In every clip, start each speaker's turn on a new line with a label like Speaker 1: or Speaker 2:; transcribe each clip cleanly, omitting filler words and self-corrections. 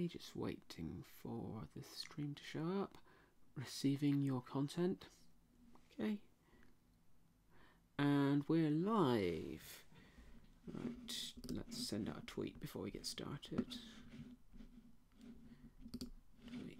Speaker 1: Okay, just waiting for the stream to show up. Receiving your content. Okay. And we're live. Right, let's send out a tweet before we get started. Tweet.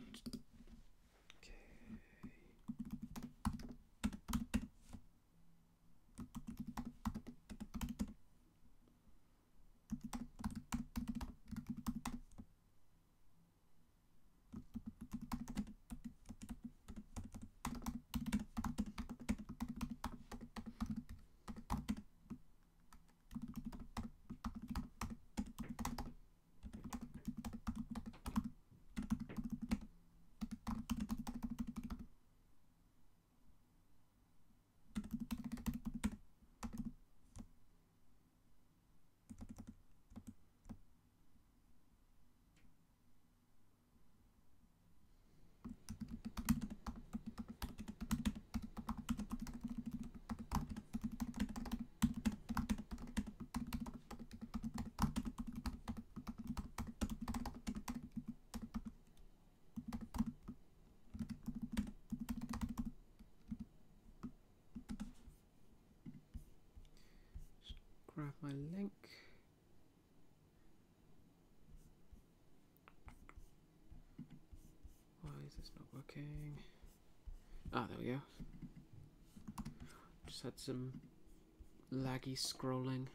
Speaker 1: Grab my link. Why is this not working? Ah, there we go. Just had some laggy scrolling.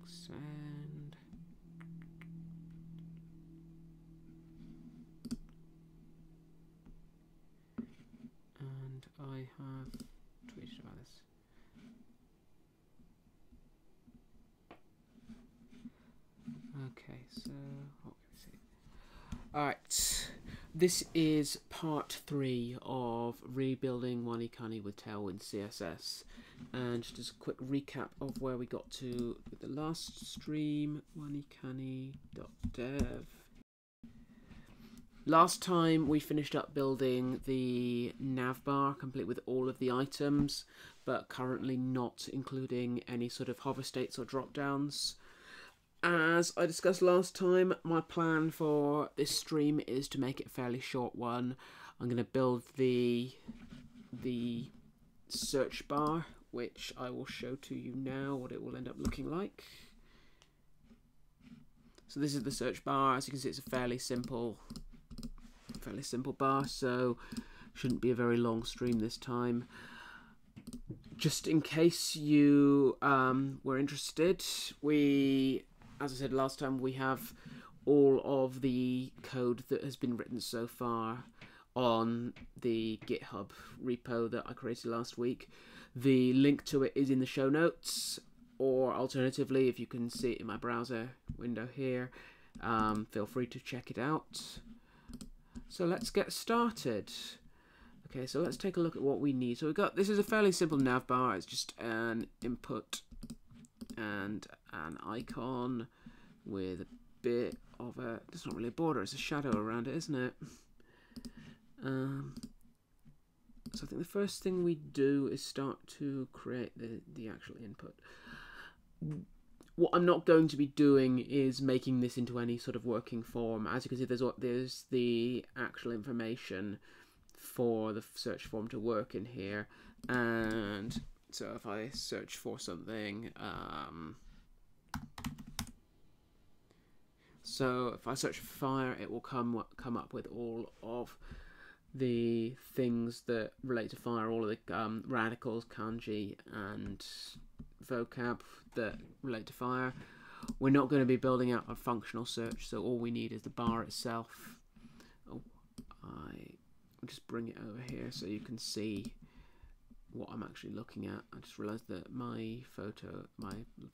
Speaker 1: Send. And I have tweeted about this. Okay, so what can we see? Alright, this is part 3 of rebuilding WaniKani with Tailwind CSS. And just as a quick recap of where we got to with the last stream, wanikani.dev. Last time we finished up building the navbar complete with all of the items, but currently not including any sort of hover states or drop downs. As I discussed last time, my plan for this stream is to make it a fairly short one. I'm going to build the search bar, which I will show to you now what it will end up looking like. So this is the search bar. As you can see, it's a fairly simple bar, so shouldn't be a very long stream this time. Just in case you were interested, as I said last time, we have all of the code that has been written so far on the GitHub repo that I created last week. The link to it is in the show notes, or alternatively, if you can see it in my browser window here, feel free to check it out. So let's get started. Okay, so let's take a look at what we need. So we've got, this is a fairly simple navbar. It's just an input and an icon with a bit of a, it's not really a border, it's a shadow around it, isn't it? So I think the first thing we do is start to create the actual input. What I'm not going to be doing is making this into any sort of working form. As you can see, there's the actual information for the search form to work in here. And so if I search for something, so if I search for fire, it will come up with all of the things that relate to fire, all of the radicals, kanji, and vocab that relate to fire. We're not going to be building out a functional search, so all we need is the bar itself. Oh, I'll just bring it over here so you can see what I'm actually looking at. I just realized that my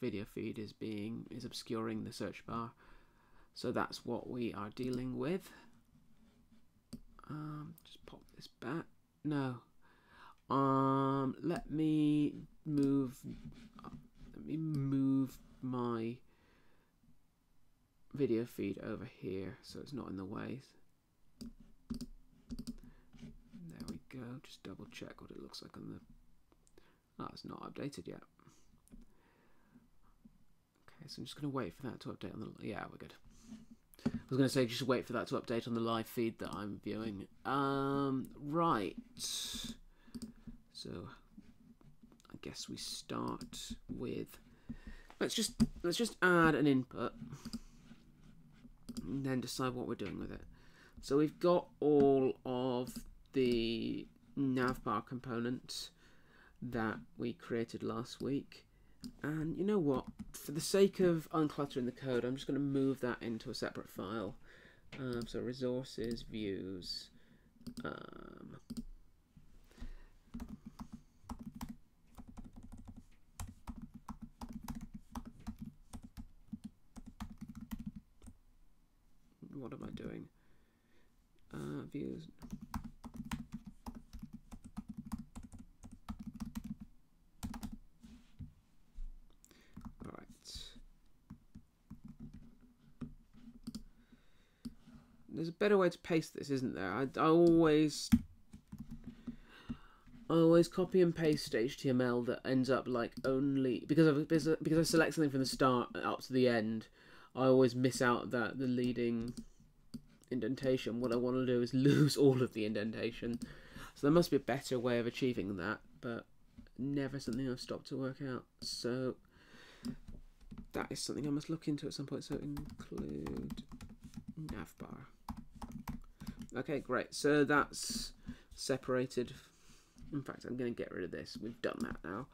Speaker 1: video feed is obscuring the search bar. So that's what we are dealing with. Just pop this back. No. Let me move my video feed over here so it's not in the way. There we go. Just double check what it looks like on the. Oh, it's not updated yet. Okay, so I'm just going to wait for that to update on the... Yeah, we're good. I was going to say just wait for that to update on the live feed that I'm viewing. Right. So I guess we start with... Let's just add an input and then decide what we're doing with it. So we've got all of the navbar components that we created last week. And you know what? For the sake of uncluttering the code, I'm just going to move that into a separate file. So resources, views. What am I doing? Views. There's a better way to paste this, isn't there? I always copy and paste HTML that ends up like only because I select something from the start up to the end. I always miss out the leading indentation. What I want to do is lose all of the indentation. So there must be a better way of achieving that, but never something I've stopped to work out. So that is something I must look into at some point. So include navbar. Okay, great. So that's separated. In fact, I'm going to get rid of this. We've done that now.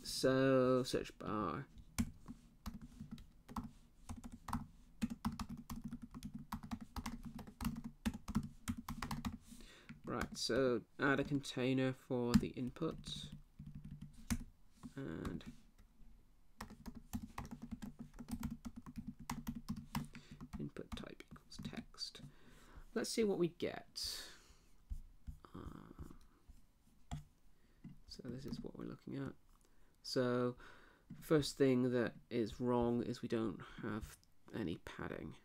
Speaker 1: So search bar. Right, so add a container for the input. And input type equals text. Let's see what we get. So this is what we're looking at. So first thing that is wrong is we don't have any padding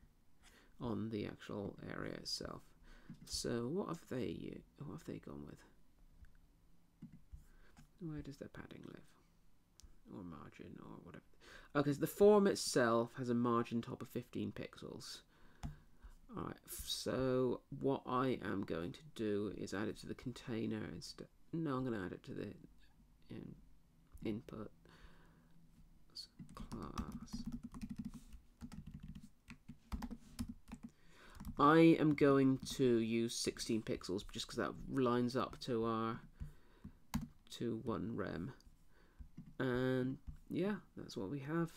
Speaker 1: on the actual area itself. So what have they gone with? Where does their padding live? Or margin or whatever. Okay, so the form itself has a margin top of 15 pixels. Alright, so what I am going to do is add it to the container instead. No, I'm going to add it to the input class. I am going to use 16 pixels just because that lines up to our 1 rem. And yeah, that's what we have.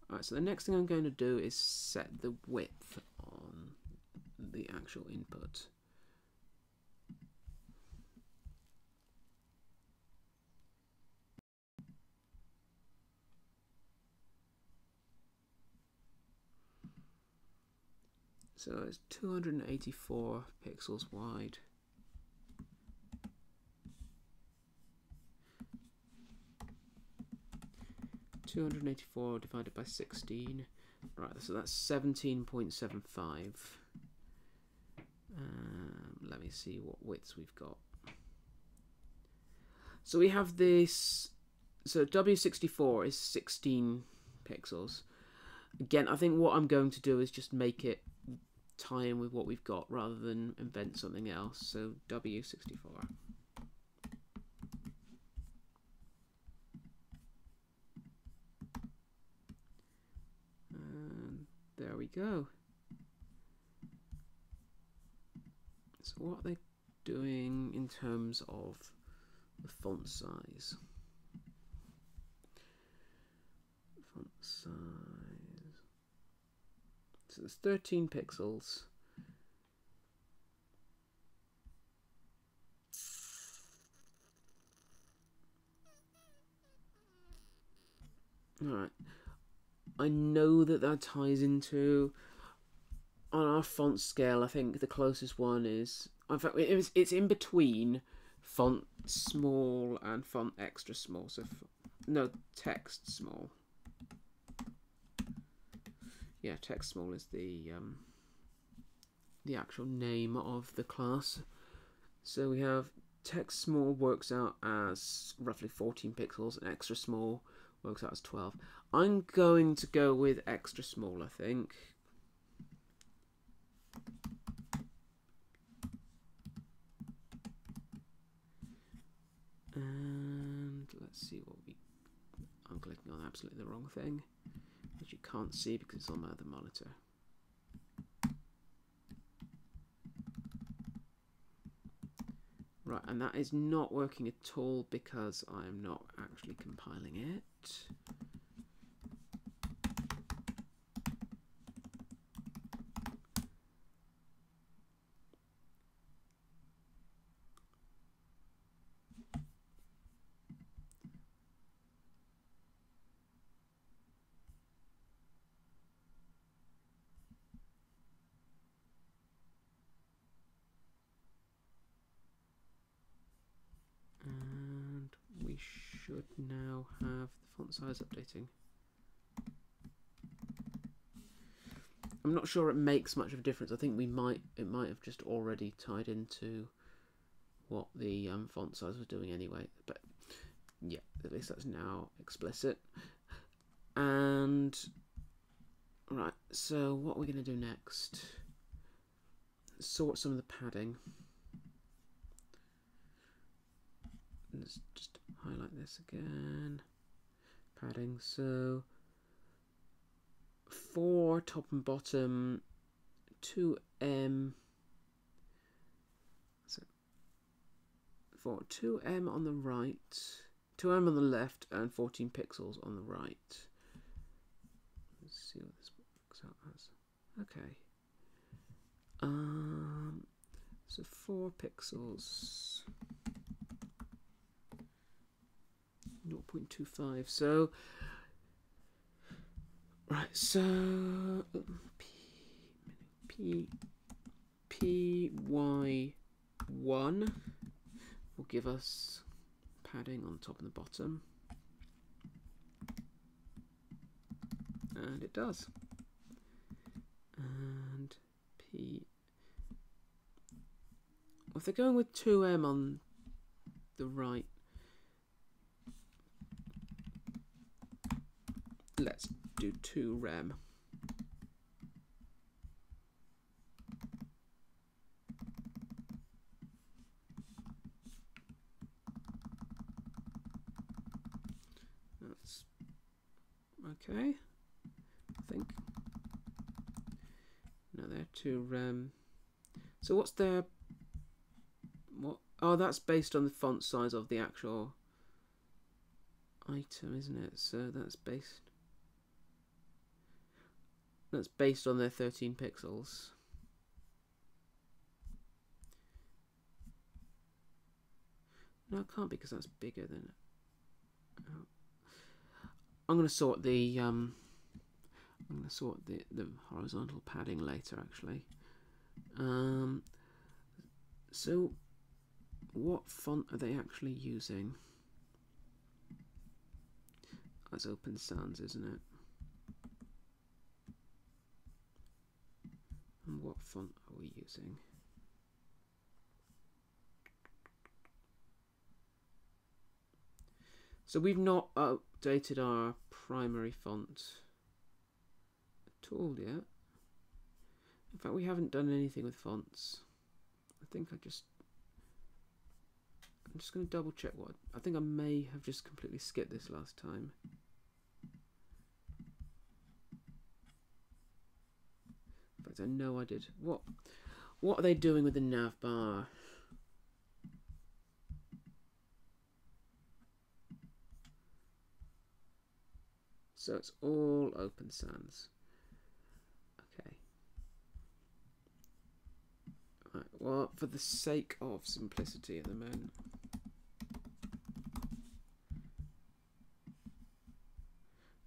Speaker 1: Alright, so the next thing I'm going to do is set the width on the actual input. So it's 284 pixels wide. (284) divided by 16. Right, so that's 17.75. Let me see what widths we've got. So we have this. So W64 is 16 pixels. Again, I think what I'm going to do is just make it tie in with what we've got rather than invent something else. So W64. And there we go. So what are they doing in terms of the font size? Font size. So it's 13 pixels. Alright. I know that ties into, on our font scale, I think the closest one is, in fact, it's in between font small and font extra small. So, no, text small. Yeah, text small is the actual name of the class. So we have text small works out as roughly 14 pixels, and extra small works out as 12. I'm going to go with extra small, I think. And let's see what we... I'm clicking on absolutely the wrong thing, which you can't see because it's on my other monitor. Right, and that is not working at all because I am not actually compiling it. And we should now have the font size updating. I'm not sure it makes much of a difference. I think it might have just already tied into what the font size was doing anyway. But yeah, at least that's now explicit. And right, so what we're going to do next? Sort some of the padding. Let's just highlight this again. Padding. So for top and bottom, 2M. So for 2M on the right, 2M on the left, and 14 pixels on the right. Let's see what this works out as. Okay. So 4 pixels. 0.25. So right. So PY1 will give us padding on the top and the bottom, and it does. And if they're going with 2M on the right, let's do 2rem. That's okay, I think. No, they're 2rem. So what's their... what? Oh, that's based on the font size of the actual item, isn't it? So that's based on their 13 pixels. No, it can't, because that's bigger than... I'm going to sort the the horizontal padding later, actually. So what font are they actually using? That's Open Sans, isn't it? And what font are we using? So we've not updated our primary font at all yet. In fact, we haven't done anything with fonts. I think I'm just going to double check what... I think I may have just completely skipped this last time. In fact, I know I did. What are they doing with the nav bar? So it's all Open Sans. Okay. Right, well, for the sake of simplicity at the moment,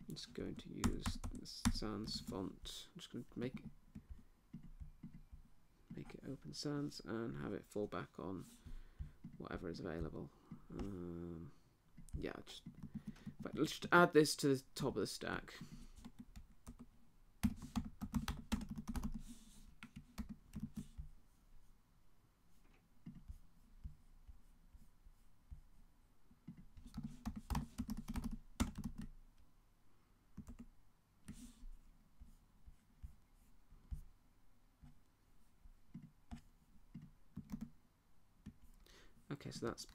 Speaker 1: I'm just going to use the Sans font. I'm just going to make it Open Sans and have it fall back on whatever is available. Yeah, but let's just add this to the top of the stack. Okay, so that's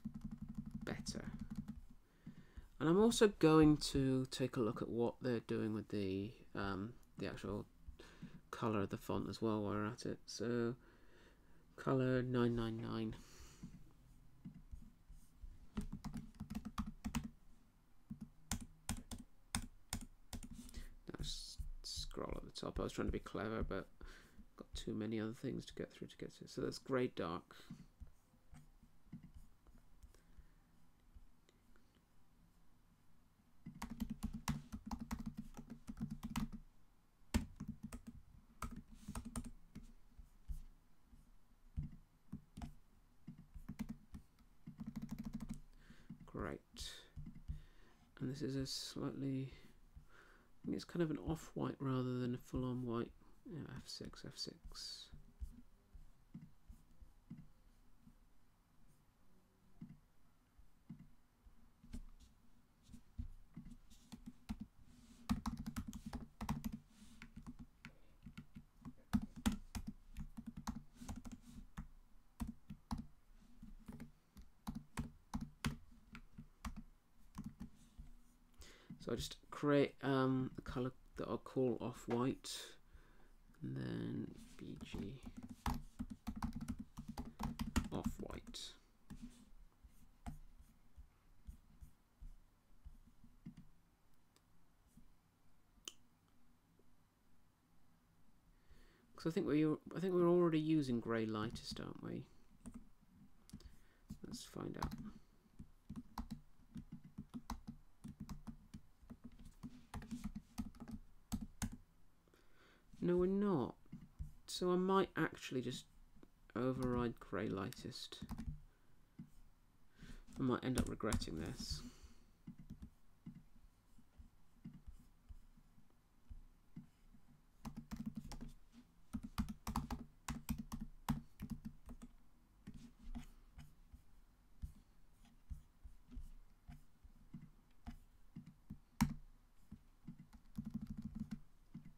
Speaker 1: better. And I'm also going to take a look at what they're doing with the actual color of the font as well while we're at it. So color 999. Now scroll at the top. I was trying to be clever, but got too many other things to get through to get to. So that's grey dark. Great. And this is a slightly, I think it's kind of an off-white rather than a full-on white. Yeah, F6, F6. So I just create a color that I'll call off-white, and then BG off-white. Because I think we're already using grey lightest, aren't we? Let's find out. No, we're not. So I might actually just override grey lightest. I might end up regretting this.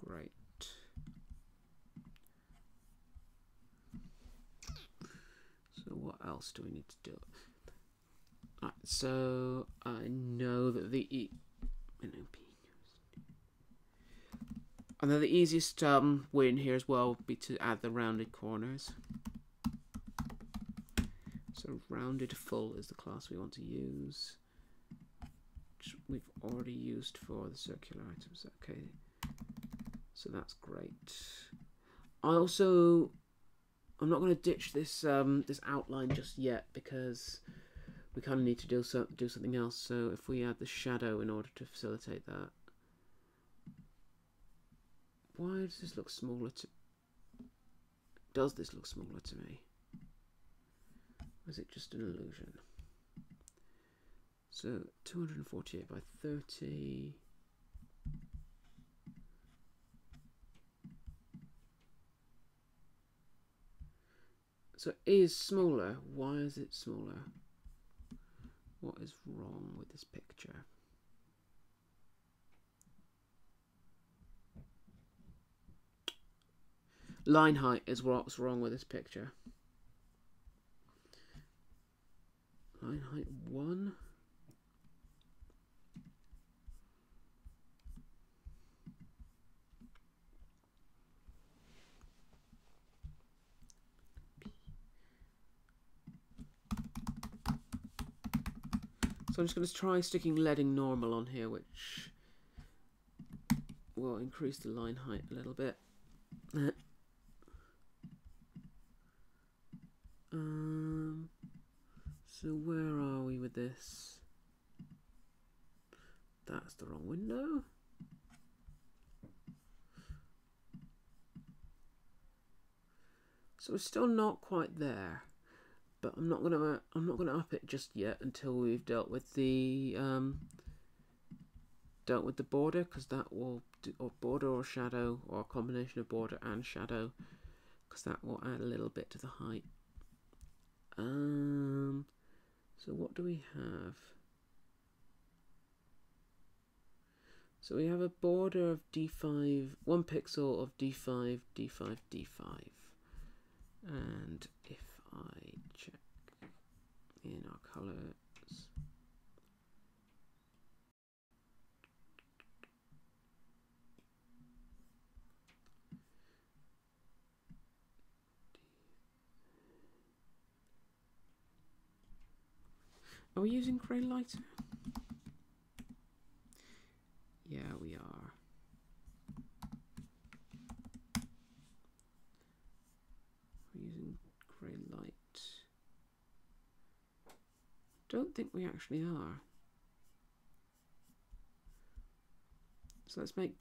Speaker 1: Great. So what else do we need to do? Right, so I know that I know the easiest way in here as well would be to add the rounded corners. So rounded full is the class we want to use, which we've already used for the circular items. Okay, so that's great. I'm not going to ditch this this outline just yet because we kind of need to do something else. So if we add the shadow in order to facilitate that. Why does this look smaller to... Does this look smaller to me? Or is it just an illusion? So 248 by 30. So it is smaller. Why is it smaller? What is wrong with this picture? Line height is what's wrong with this picture. Line height 1. So I'm just going to try sticking leading normal on here, which will increase the line height a little bit. So where are we with this? That's the wrong window. So we're still not quite there, but I'm not gonna up it just yet until we've dealt with the border, because that will do, or border or shadow, or a combination of border and shadow, because that will add a little bit to the height. So what do we have? So we have a border of D5, 1 pixel of D5, D5, D5. And if I check in Are we using grey lighter? Yeah, we are. We're using grey light. Don't think we actually are. So let's make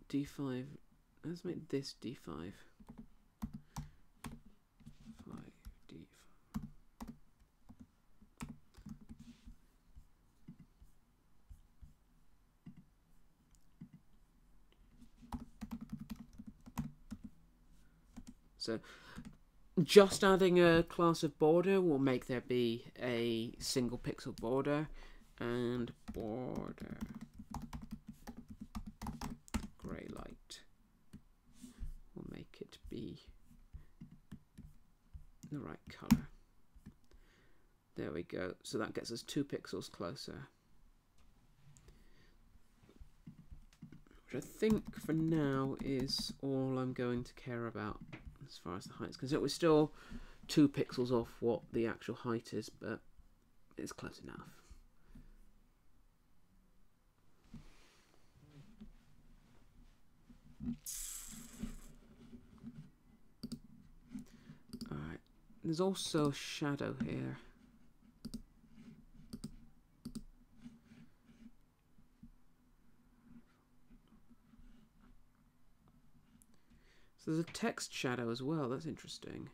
Speaker 1: D5. Let's make this D5. 5D5. So just adding a class of border will make there be a single pixel border, and border grey light will make it be the right color. There we go. So that gets us 2 pixels closer. Which I think for now is all I'm going to care about as far as the height is concerned. We're still 2 pixels off what the actual height is, but it's close enough. Alright, there's also a shadow here. So there's a text shadow as well, that's interesting.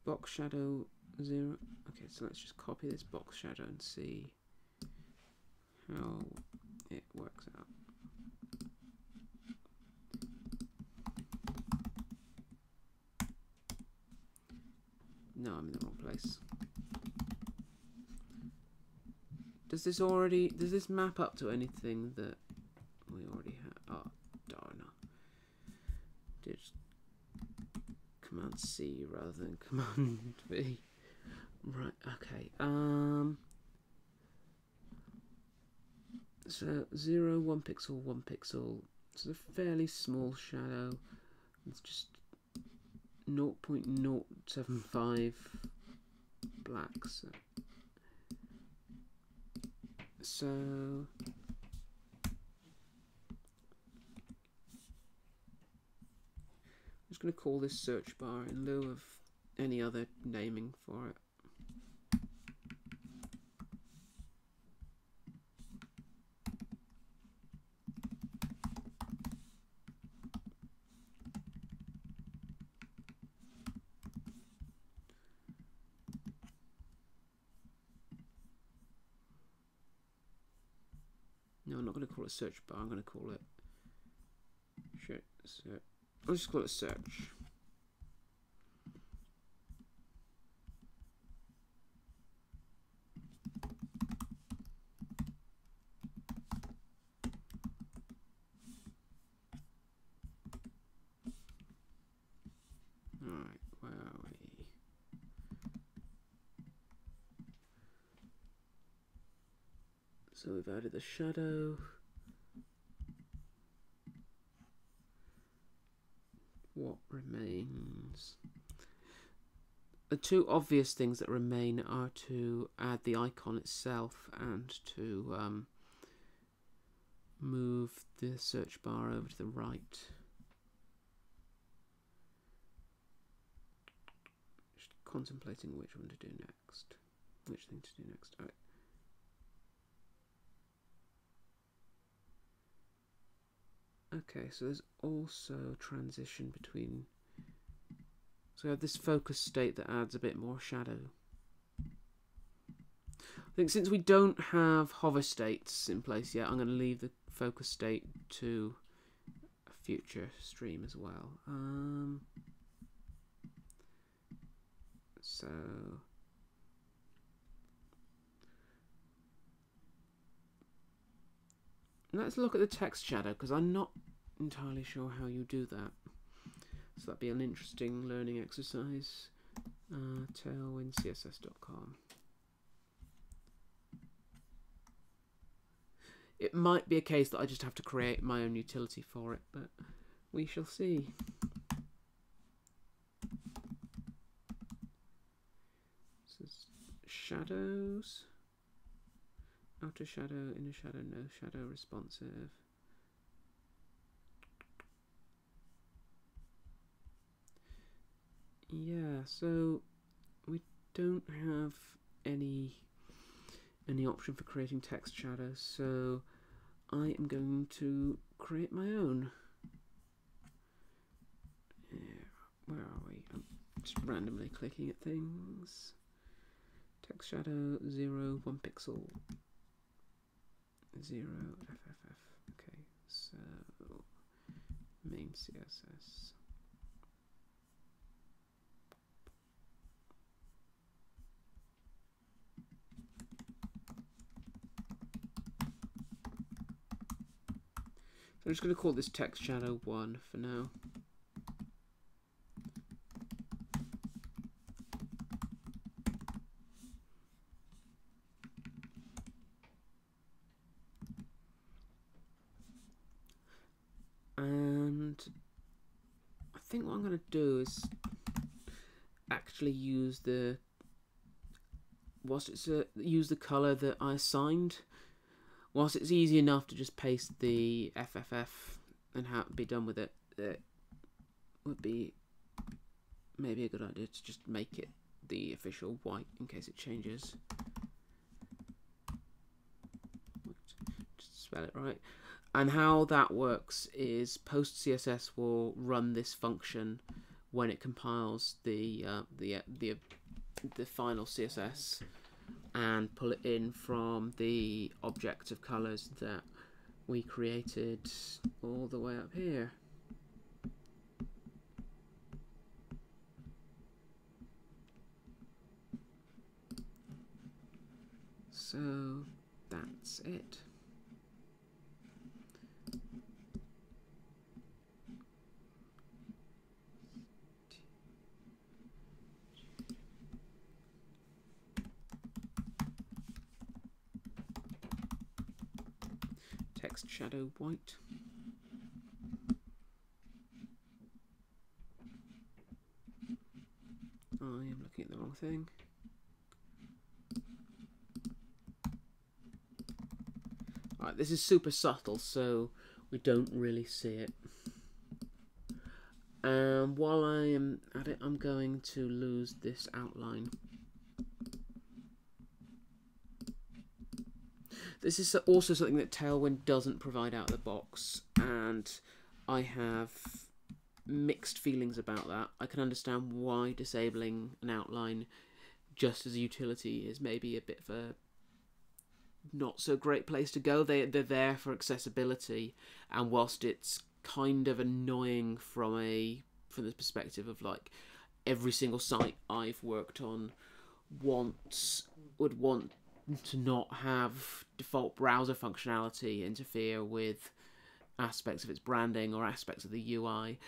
Speaker 1: Box shadow 0. Okay, so let's just copy this box shadow and see how it works out. No, I'm in the wrong place. Does this map up to anything that we already have? Oh, darn. Did Command C rather than Command V. Right, okay. So 0, 1 pixel, 1 pixel. It's a fairly small shadow. It's just 0.075 black. So I'm just going to call this search bar in lieu of any other naming for it. No, I'm not going to call it search bar. I'm going to call it I'll just call it search. Alright, where are we? So we've added the shadow. What remains? The 2 obvious things that remain are to add the icon itself and to move the search bar over to the right. Just contemplating which one to do next. Which thing to do next. All right. Okay, so there's also a transition between. So we have this focus state that adds a bit more shadow. I think since we don't have hover states in place yet, I'm going to leave the focus state to a future stream as well. So let's look at the text shadow, because I'm not entirely sure how you do that. So that'd be an interesting learning exercise. Tailwind CSS.com. It might be a case that I just have to create my own utility for it, but we shall see. shadows. Outer shadow, inner shadow, no shadow, responsive. Yeah, so we don't have any option for creating text shadows, so I am going to create my own. Yeah, where are we? I'm just randomly clicking at things. Text shadow 0, 1 pixel. 0 FFF. Okay, so main CSS. I'm just going to call this text shadow 1 for now. And I think what I'm going to do is actually use the use the color that I assigned. Whilst it's easy enough to just paste the FFF and be done with it, it would be maybe a good idea to just make it the official white in case it changes. Just spell it right. And how that works is Post CSS will run this function when it compiles the final CSS and pull it in from the object of colors that we created all the way up here. So that's it. Text shadow white. I am looking at the wrong thing. Alright, this is super subtle, so we don't really see it. And while I am at it, I'm going to lose this outline. This is also something that Tailwind doesn't provide out of the box, and I have mixed feelings about that. I can understand why disabling an outline just as a utility is maybe a bit of a not so great place to go. They're there for accessibility, and whilst it's kind of annoying from the perspective of like every single site I've worked on would want to not have default browser functionality interfere with aspects of its branding or aspects of the UI.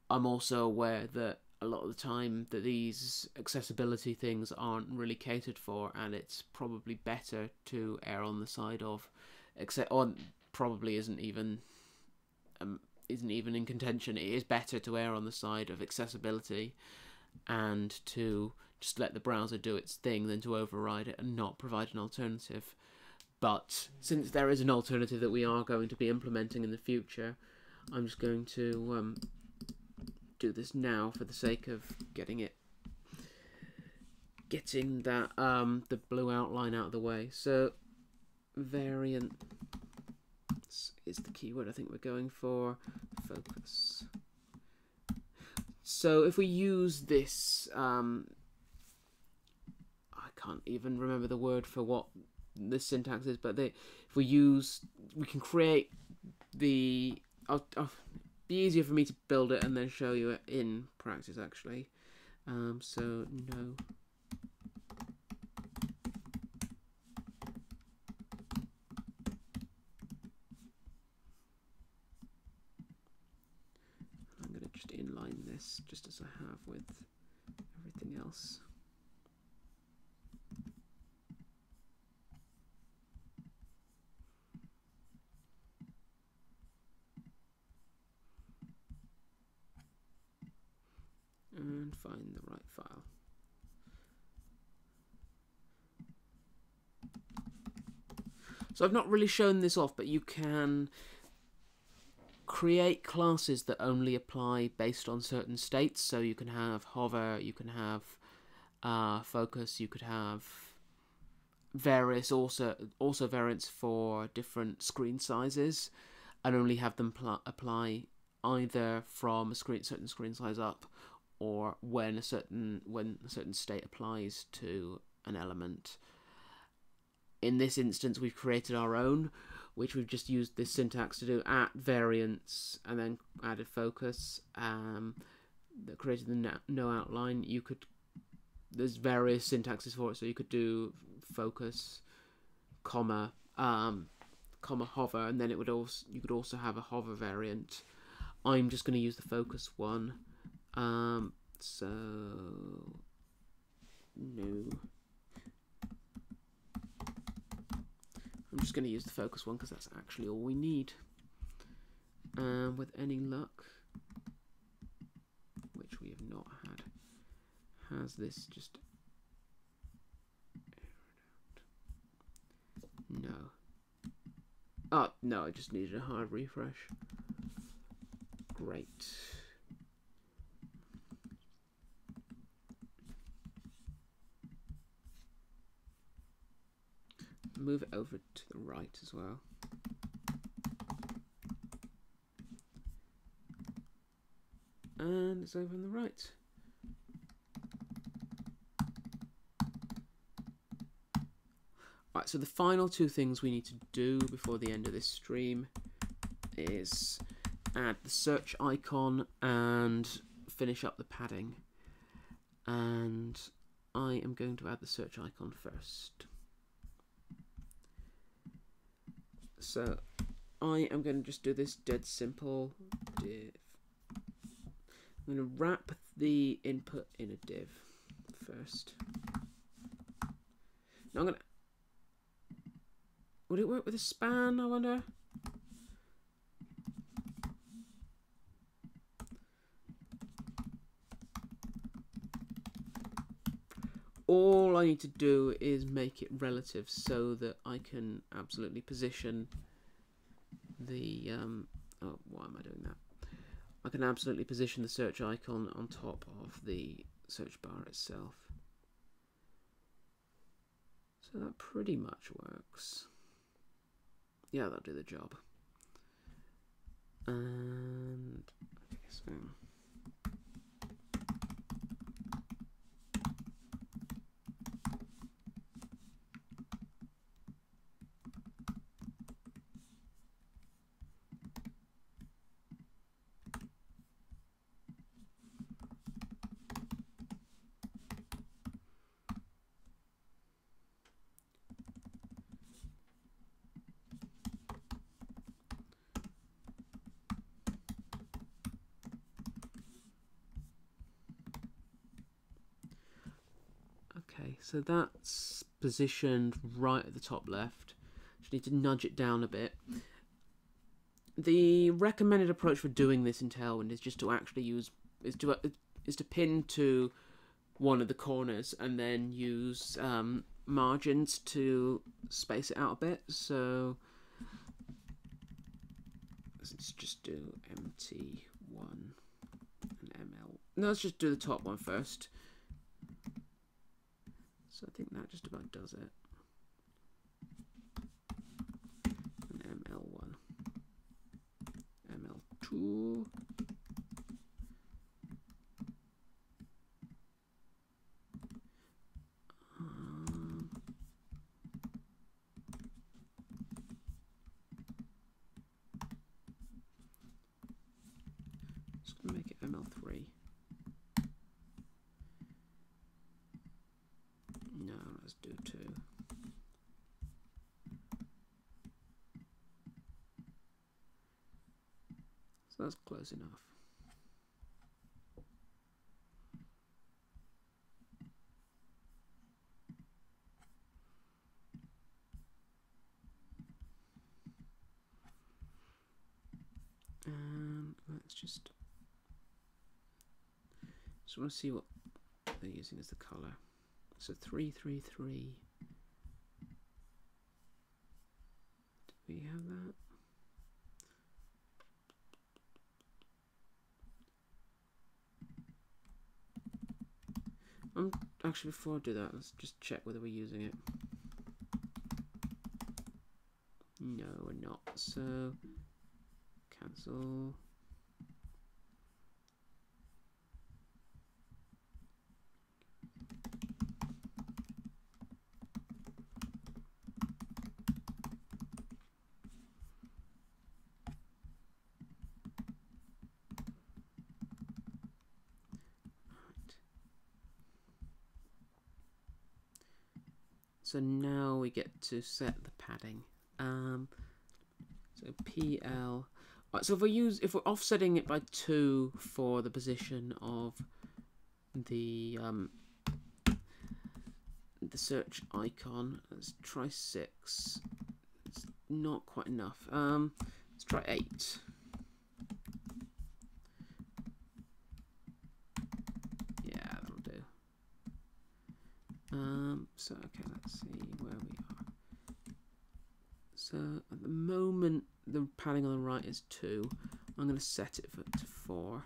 Speaker 1: I'm also aware that a lot of the time that these accessibility things aren't really catered for, and it's probably better to err on the side of probably isn't even in contention. It is better to err on the side of accessibility and to just let the browser do its thing than to override it and not provide an alternative. But since there is an alternative that we are going to be implementing in the future, I'm just going to do this now for the sake of getting that the blue outline out of the way. So variant is the keyword I think we're going for. Focus. So if we use this, I can't even remember the word for what the syntax is, but we can create the. I'll be easier for me to build it and then show you it in practice actually. So no. I'm going to just inline this just as I have with everything else. And find the right file. So I've not really shown this off, but you can create classes that only apply based on certain states. So you can have hover, you can have focus, you could have various also variants for different screen sizes, and only have them apply either from a certain screen size up, or when a certain state applies to an element. In this instance, we've created our own, which we've just used this syntax to do at variance and then added focus. That created the no outline. There's various syntaxes for it, so you could do focus, comma, hover, and then you could also have a hover variant. I'm just going to use the focus one. So no. I'm just going to use the focus one because that's actually all we need. With any luck, which we have not had, has this just no. Oh no, I just needed a hard refresh. Great. Move it over to the right as well. And it's over on the right. Right, so the final two things we need to do before the end of this stream is add the search icon and finish up the padding. And I am going to add the search icon first. So I am going to just do this dead simple div. I'm going to wrap the input in a div first. Now I'm going to... Would it work with a span, I wonder? All I need to do is make it relative so that I can absolutely position the... oh, why am I doing that? I can absolutely position the search icon on top of the search bar itself. So that pretty much works. Yeah, that'll do the job. And okay, so so that's positioned right at the top left. Just need to nudge it down a bit. The recommended approach for doing this in Tailwind is just to actually use is to pin to one of the corners and then use margins to space it out a bit. So let's just do MT1 and ML. No, let's just do the top one first. So I think that just about does it. And ML1, ML2. Just gonna make it ML3. No, let's do 2. So that's close enough. And let's just want to see what they're using as the color. So 333. we have that. Actually, before I do that, let's just check whether we're using it. No, we're not. So, cancel. So now we get to set the padding. So PL. Right, so if we're offsetting it by 2 for the position of the search icon, let's try 6. It's not quite enough. Let's try 8. Yeah, that'll do. So okay, let's see where we are. So at the moment, the padding on the right is 2. I'm going to set it to 4.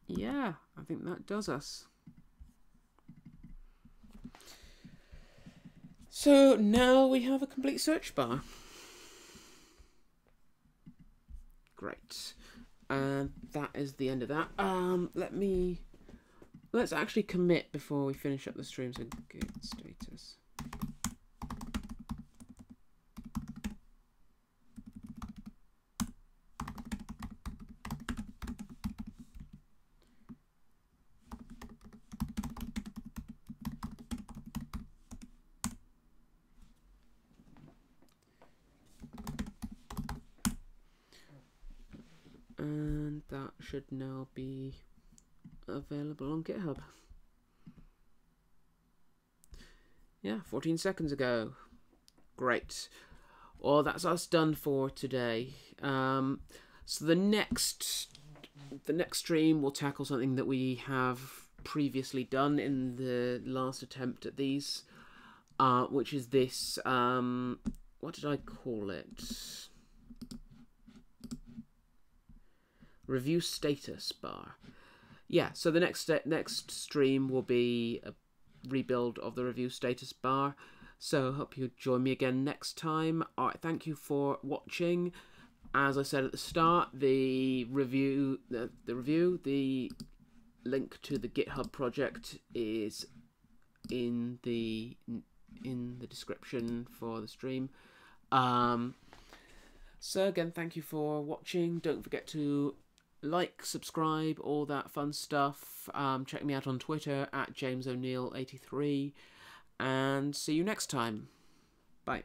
Speaker 1: Yeah, I think that does us. So now we have a complete search bar. Great. And that is the end of that. Let's actually commit before we finish up the stream. So git status. And that should now be available on GitHub. Yeah, 14 seconds ago. Great. Well, that's us done for today. So the next stream will tackle something that we have previously done in the last attempt at these, which is this. What did I call it? Review status bar. Yeah, so the next stream will be a rebuild of the review status bar. So hope you join me again next time. All right, thank you for watching. As I said at the start, the link to the GitHub project is in the description for the stream. So again, thank you for watching. Don't forget to like, subscribe, all that fun stuff. Check me out on Twitter @JamesO'Neill83, and see you next time. Bye.